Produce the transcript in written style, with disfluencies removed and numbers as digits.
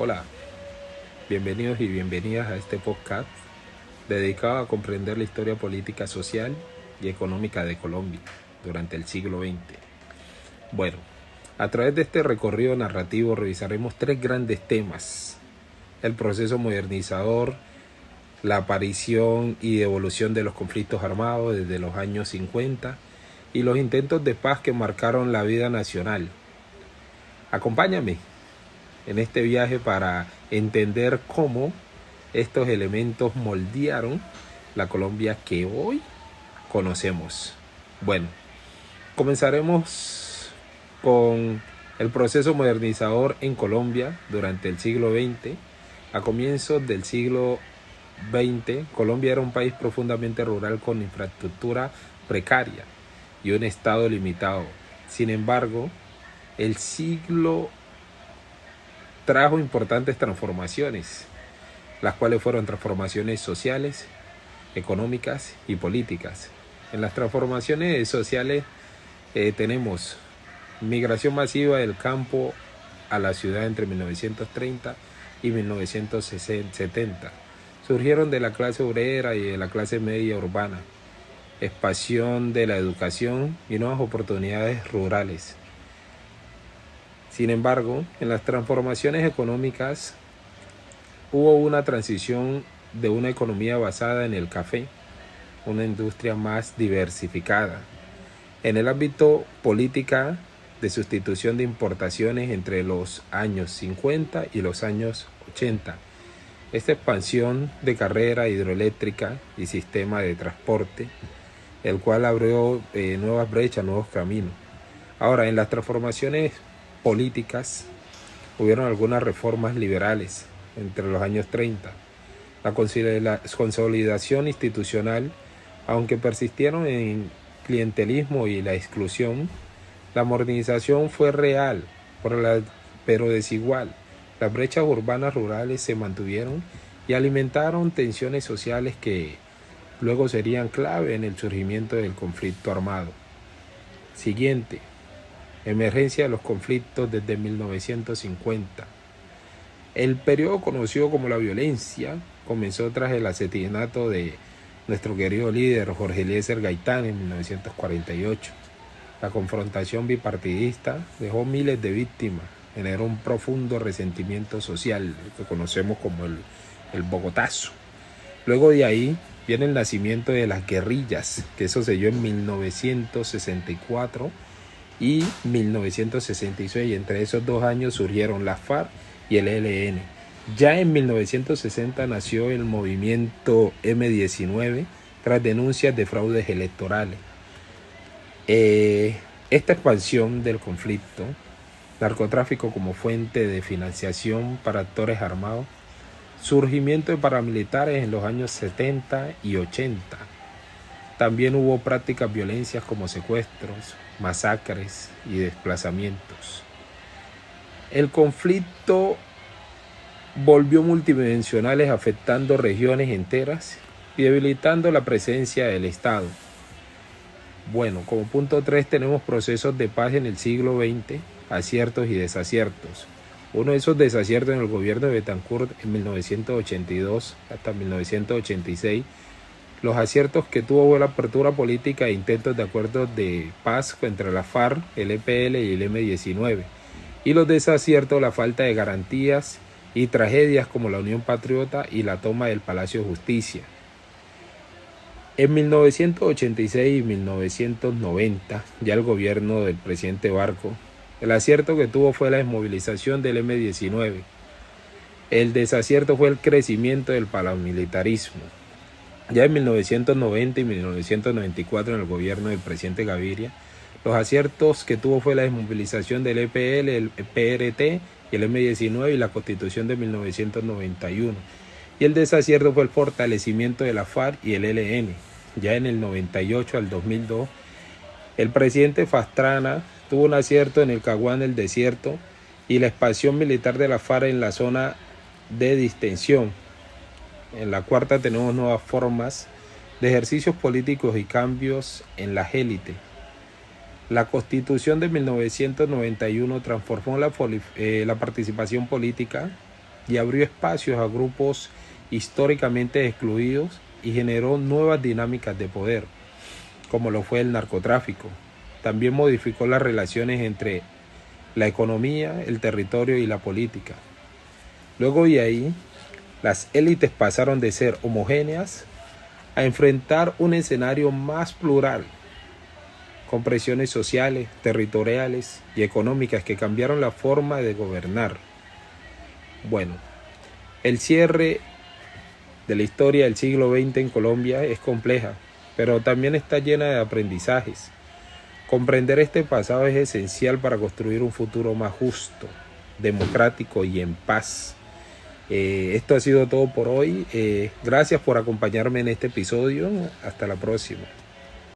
Hola, bienvenidos y bienvenidas a este podcast dedicado a comprender la historia política, social y económica de Colombia durante el siglo XX. Bueno, a través de este recorrido narrativo revisaremos tres grandes temas: el proceso modernizador, la aparición y evolución de los conflictos armados desde los años 50 y los intentos de paz que marcaron la vida nacional. Acompáñame en este viaje para entender cómo estos elementos moldearon la Colombia que hoy conocemos. Bueno, comenzaremos con el proceso modernizador en Colombia durante el siglo XX. A comienzos del siglo XX, Colombia era un país profundamente rural con infraestructura precaria y un estado limitado. Sin embargo, el siglo trajo importantes transformaciones, las cuales fueron transformaciones sociales, económicas y políticas. En las transformaciones sociales tenemos migración masiva del campo a la ciudad entre 1930 y 1970. Surgieron de la clase obrera y de la clase media urbana, expansión de la educación y nuevas oportunidades rurales. Sin embargo, en las transformaciones económicas hubo una transición de una economía basada en el café, una industria más diversificada. En el ámbito política, de sustitución de importaciones entre los años 50 y los años 80. Esta expansión de carrera hidroeléctrica y sistema de transporte, el cual abrió nuevas brechas, nuevos caminos. Ahora, en las transformaciones políticas hubieron algunas reformas liberales entre los años 30. La consolidación institucional, aunque persistieron en clientelismo y la exclusión, la modernización fue real, pero desigual. Las brechas urbanas rurales se mantuvieron y alimentaron tensiones sociales que luego serían clave en el surgimiento del conflicto armado. Siguiente: emergencia de los conflictos desde 1950. El periodo conocido como la violencia comenzó tras el asesinato de nuestro querido líder Jorge Eliezer Gaitán en 1948. La confrontación bipartidista dejó miles de víctimas, generó un profundo resentimiento social, que conocemos como el Bogotazo. Luego de ahí viene el nacimiento de las guerrillas, que eso se dio en 1964 y 1966. Entre esos 2 años surgieron la FARC y el ELN. Ya en 1960 nació el movimiento M-19 tras denuncias de fraudes electorales. Esta expansión del conflicto, narcotráfico como fuente de financiación para actores armados, surgimiento de paramilitares en los años 70 y 80. También hubo prácticas violencias como secuestros, masacres y desplazamientos. El conflicto volvió multidimensionales, afectando regiones enteras y debilitando la presencia del Estado. Bueno, como punto 3 tenemos procesos de paz en el siglo XX, aciertos y desaciertos. Uno de esos desaciertos en el gobierno de Betancourt en 1982 hasta 1986. Los aciertos que tuvo fue la apertura política e intentos de acuerdos de paz entre la FARC, el EPL y el M-19. Y los desaciertos, la falta de garantías y tragedias como la Unión Patriota y la toma del Palacio de Justicia. En 1986 y 1990, ya el gobierno del presidente Barco, el acierto que tuvo fue la desmovilización del M-19. El desacierto fue el crecimiento del paramilitarismo. Ya en 1990 y 1994, en el gobierno del presidente Gaviria, los aciertos que tuvo fue la desmovilización del EPL, el PRT y el M-19 y la Constitución de 1991. Y el desacierto fue el fortalecimiento de la FARC y el ELN. Ya en el 98 al 2002, el presidente Pastrana tuvo un acierto en el Caguán del Desierto y la expansión militar de la FARC en la zona de distensión. En la cuarta tenemos nuevas formas de ejercicios políticos y cambios en las élites. La Constitución de 1991 transformó la participación política y abrió espacios a grupos históricamente excluidos y generó nuevas dinámicas de poder, como lo fue el narcotráfico. También modificó las relaciones entre la economía, el territorio y la política. Luego de ahí, las élites pasaron de ser homogéneas a enfrentar un escenario más plural, con presiones sociales, territoriales y económicas que cambiaron la forma de gobernar. Bueno, el cierre de la historia del siglo XX en Colombia es compleja, pero también está llena de aprendizajes. Comprender este pasado es esencial para construir un futuro más justo, democrático y en paz. Esto ha sido todo por hoy. Gracias por acompañarme en este episodio. Hasta la próxima.